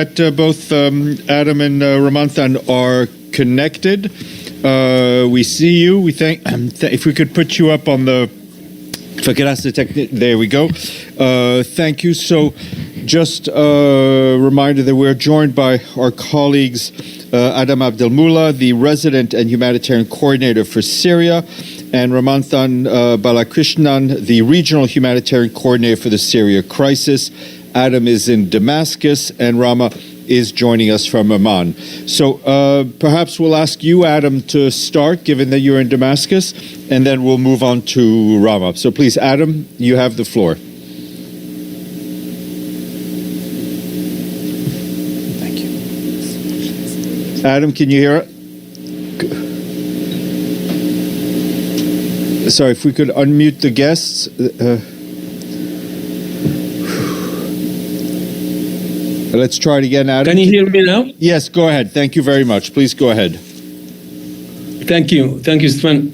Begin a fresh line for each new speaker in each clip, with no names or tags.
Both Adam and Ramanathan are connected. We see you. We thank. If we could put you up on the. If I could ask the technique. There we go. Thank you. So, just a reminder that we're joined by our colleagues Adam Abdelmoula, the resident and humanitarian coordinator for Syria, and Ramanathan Balakrishnan, the regional humanitarian coordinator for the Syria crisis. Adam is in Damascus, and Rama is joining us from Amman. So perhaps we'll ask you, Adam, to start, given that you're in Damascus, and then we'll move on to Rama. So please, Adam, you have the floor.
Thank you.
Adam, can you hear it? Sorry, if we could unmute the guests. Let's try it again, Adam.
Can you hear me now?
Yes, go ahead. Thank you very much. Please go ahead.
Thank you. Thank you, Stefan.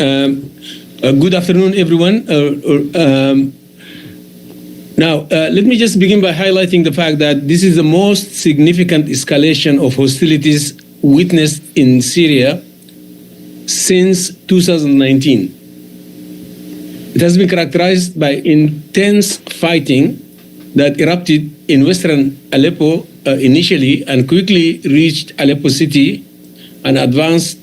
Good afternoon, everyone. Now, let me just begin by highlighting the fact that this is the most significant escalation of hostilities witnessed in Syria since 2019. It has been characterized by intense fighting that erupted in western Aleppo initially and quickly reached Aleppo city and advanced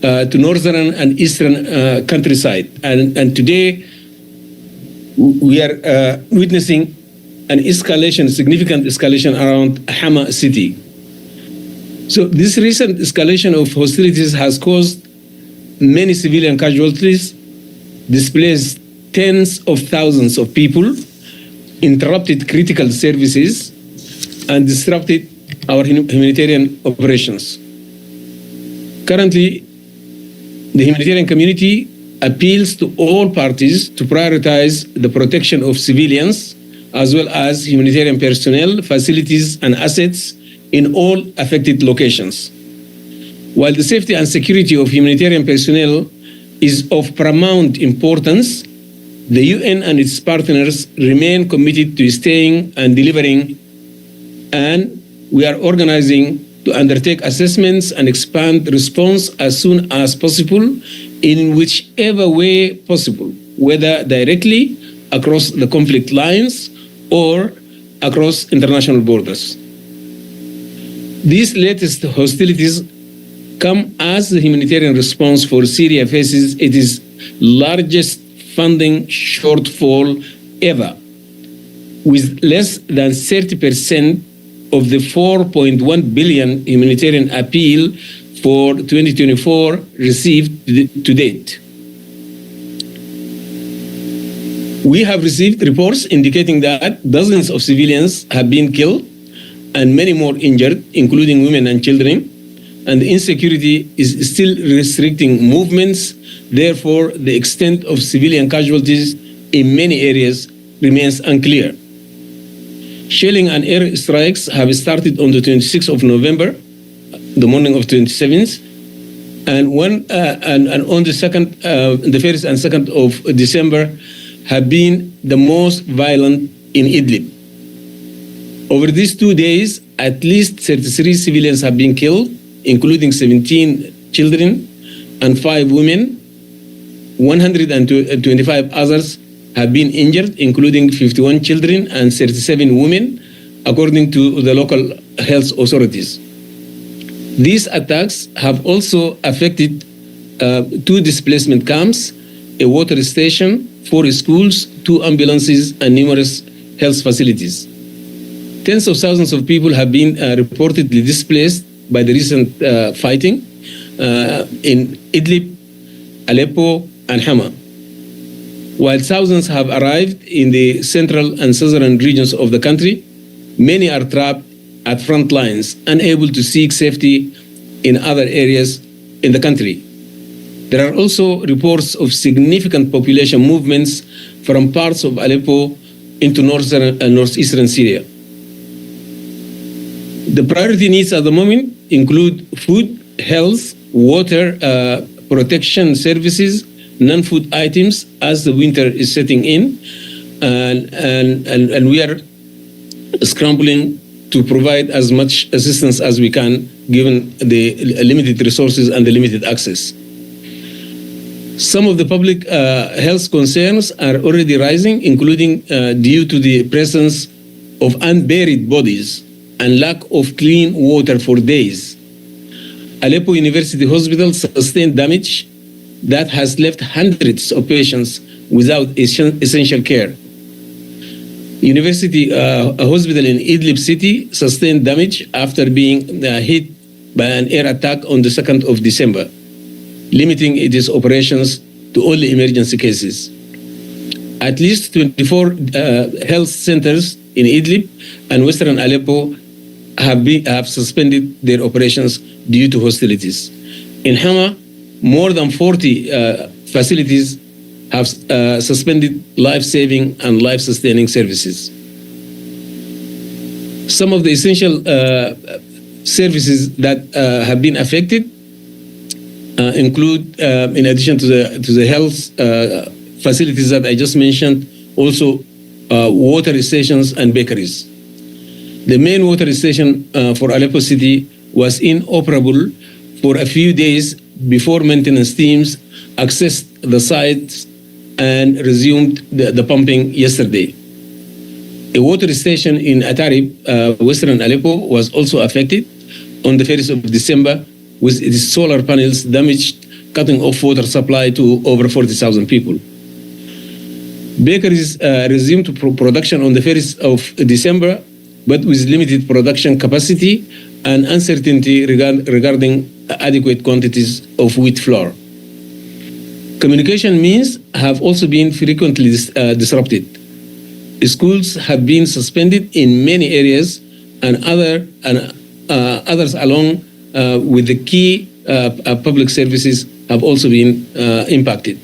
to northern and eastern countryside. And today we are witnessing an escalation, significant escalation around Hama city. So this recent escalation of hostilities has caused many civilian casualties, displaced tens of thousands of people, interrupted critical services, and disrupted our humanitarian operations. Currently, the humanitarian community appeals to all parties to prioritize the protection of civilians as well as humanitarian personnel, facilities, and assets in all affected locations. While the safety and security of humanitarian personnel is of paramount importance, the UN and its partners remain committed to staying and delivering, and we are organizing to undertake assessments and expand response as soon as possible in whichever way possible, whether directly across the conflict lines or across international borders. These latest hostilities come as the humanitarian response for Syria faces its largest funding shortfall ever, with less than 30% of the 4.1 billion humanitarian appeal for 2024 received to date. We have received reports indicating that dozens of civilians have been killed and many more injured, including women and children, and the insecurity is still restricting movements. Therefore, the extent of civilian casualties in many areas remains unclear. Shelling and air strikes have started on the 26th of November, the morning of 27th, and on the 1st and 2nd of December have been the most violent in Idlib. Over these 2 days, at least 33 civilians have been killed, including 17 children and 5 women. 125 others have been injured, including 51 children and 37 women, according to the local health authorities. These attacks have also affected 2 displacement camps, a water station, 4 schools, 2 ambulances, and numerous health facilities. Tens of thousands of people have been reportedly displaced by the recent fighting in Idlib, Aleppo, and Hama. While thousands have arrived in the central and southern regions of the country, many are trapped at front lines, unable to seek safety in other areas in the country. There are also reports of significant population movements from parts of Aleppo into northern and northeastern Syria. The priority needs at the moment include food, health, water, protection services, non-food items as the winter is setting in, and we are scrambling to provide as much assistance as we can, given the limited resources and the limited access. Some of the public health concerns are already rising, including due to the presence of unburied bodies and lack of clean water for days. Aleppo University Hospital sustained damage that has left hundreds of patients without essential care. University Hospital in Idlib city sustained damage after being hit by an air attack on the 2nd of December, limiting its operations to only emergency cases. At least 24 health centers in Idlib and Western Aleppo have suspended their operations due to hostilities. In Hama, more than 40 facilities have suspended life-saving and life-sustaining services. Some of the essential services that have been affected include, in addition to the health facilities that I just mentioned, also water stations and bakeries. The main water station for Aleppo city was inoperable for a few days before maintenance teams accessed the site and resumed the pumping yesterday. A water station in Atarib, Western Aleppo, was also affected on the 1st of December with its solar panels damaged, cutting off water supply to over 40,000 people. Bakeries resumed production on the 1st of December, but with limited production capacity and uncertainty regarding adequate quantities of wheat flour. Communication means have also been frequently disrupted. Schools have been suspended in many areas, and others along with the key public services have also been impacted.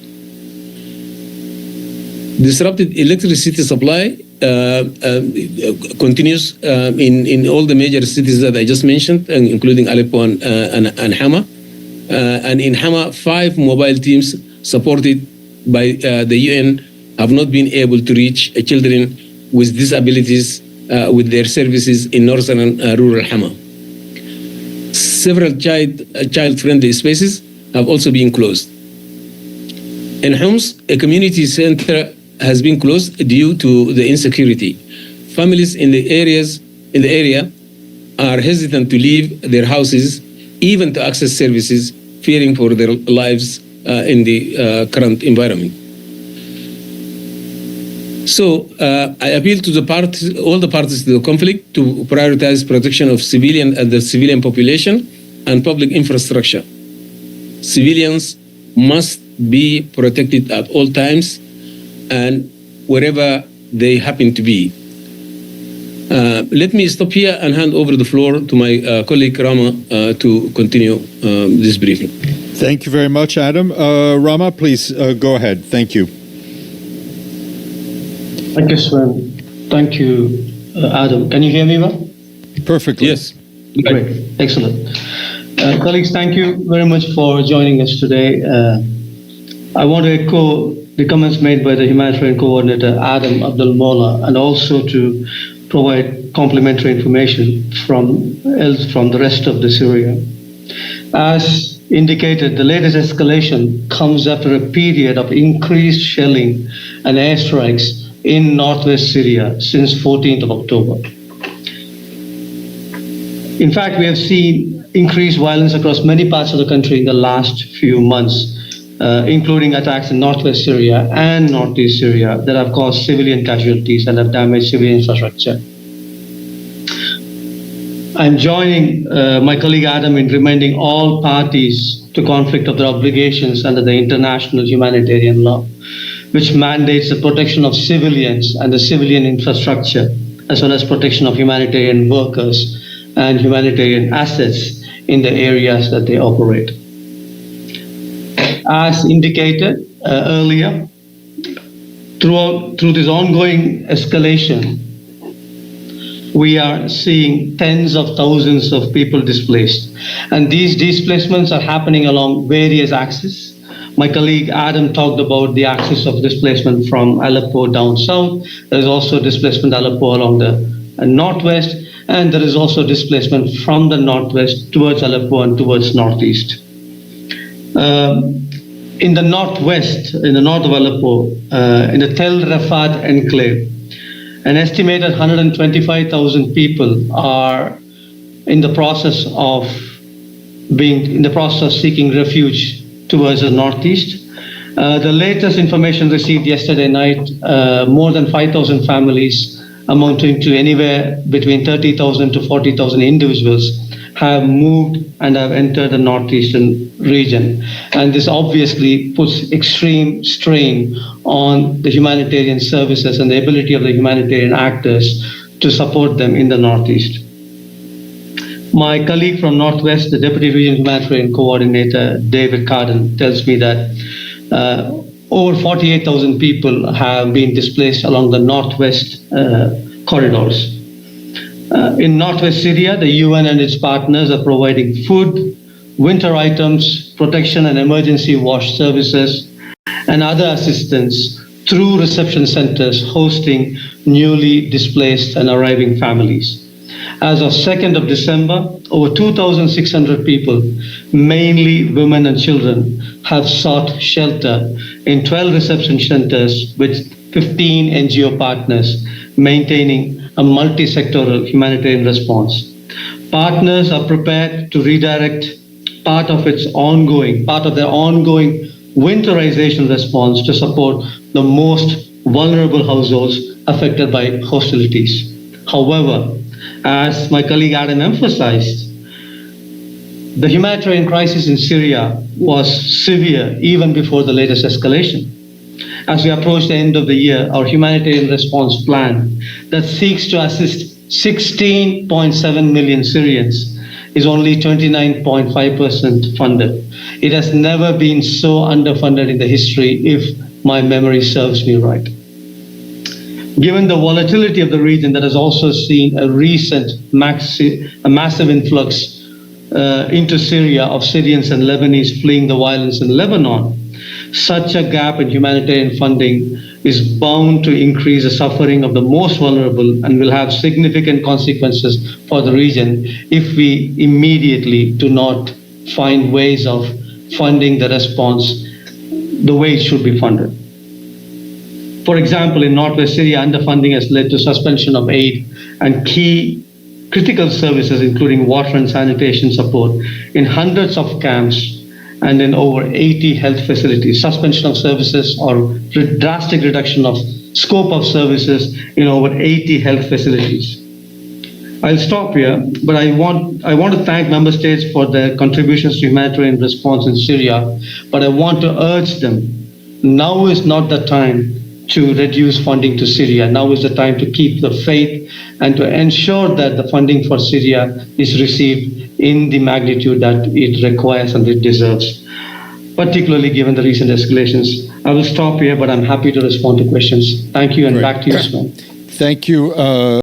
Disrupted electricity supply continues in all the major cities that I just mentioned, including Aleppo and Hama. And in Hama, 5 mobile teams supported by the UN have not been able to reach children with disabilities with their services in northern and rural Hama. Several child-friendly spaces have also been closed. In Homs, a community center has been closed due to the insecurity. Families in the area are hesitant to leave their houses, even to access services, fearing for their lives in the current environment. So I appeal to all the parties to the conflict to prioritize protection of the civilian population and public infrastructure. Civilians must be protected at all times and wherever they happen to be. Let me stop here and hand over the floor to my colleague Rama to continue this briefing.
Thank you very much, Adam. Rama, please go ahead. Thank you.
Thank you, Sven. Thank you, Adam. Can you hear me well?
Perfectly.
Yes.
Great. Excellent. Colleagues, thank you very much for joining us today. I want to echo the comments made by the Humanitarian Coordinator, Adam Abdelmoula, and also to provide complementary information from the rest of the Syria. As indicated, the latest escalation comes after a period of increased shelling and airstrikes in northwest Syria since 14th of October. In fact, we have seen increased violence across many parts of the country in the last few months, including attacks in northwest Syria and northeast Syria that have caused civilian casualties and have damaged civilian infrastructure. I'm joining my colleague Adam in reminding all parties to conflict of their obligations under the international humanitarian law, which mandates the protection of civilians and the civilian infrastructure, as well as protection of humanitarian workers and humanitarian assets in the areas that they operate. As indicated earlier, through this ongoing escalation, we are seeing tens of thousands of people displaced. And these displacements are happening along various axes. My colleague Adam talked about the axis of displacement from Aleppo down south. There's also displacement Aleppo along the northwest. and there is also displacement from the northwest towards Aleppo and towards northeast. In the northwest, in the north of Aleppo, in the Tel Rafat enclave, an estimated 125,000 people are in the process of seeking refuge towards the northeast. The latest information received yesterday night, more than 5,000 families, amounting to anywhere between 30,000 to 40,000 individuals, have moved and have entered the northeastern region. And this obviously puts extreme strain on the humanitarian services and the ability of the humanitarian actors to support them in the northeast. My colleague from Northwest, the Deputy Regional Humanitarian Coordinator, David Carden, tells me that over 48,000 people have been displaced along the northwest corridors. In northwest Syria, the UN and its partners are providing food, winter items, protection and emergency wash services, and other assistance through reception centers hosting newly displaced and arriving families. As of 2nd of December, over 2,600 people, mainly women and children, have sought shelter in 12 reception centers with 15 NGO partners, maintaining a multi-sectoral humanitarian response. Partners are prepared to redirect part of their ongoing winterization response to support the most vulnerable households affected by hostilities. However, as my colleague Adam emphasized, the humanitarian crisis in Syria was severe even before the latest escalation. As we approach the end of the year, our humanitarian response plan that seeks to assist 16.7 million Syrians is only 29.5% funded. It has never been so underfunded in the history, if my memory serves me right. Given the volatility of the region that has also seen a recent massive influx into Syria of Syrians and Lebanese fleeing the violence in Lebanon, such a gap in humanitarian funding is bound to increase the suffering of the most vulnerable and will have significant consequences for the region if we immediately do not find ways of funding the response the way it should be funded. For example, in northwest Syria, underfunding has led to suspension of aid and key critical services, including water and sanitation support, in hundreds of camps and in over 80 health facilities, suspension of services or drastic reduction of scope of services in over 80 health facilities. I'll stop here, but I want to thank member states for their contributions to humanitarian response in Syria, but I want to urge them, now is not the time to reduce funding to Syria. Now is the time to keep the faith and to ensure that the funding for Syria is received in the magnitude that it requires and it deserves, particularly given the recent escalations. I will stop here, but I'm happy to respond to questions. Thank you, and back to you, Sven.
Thank you.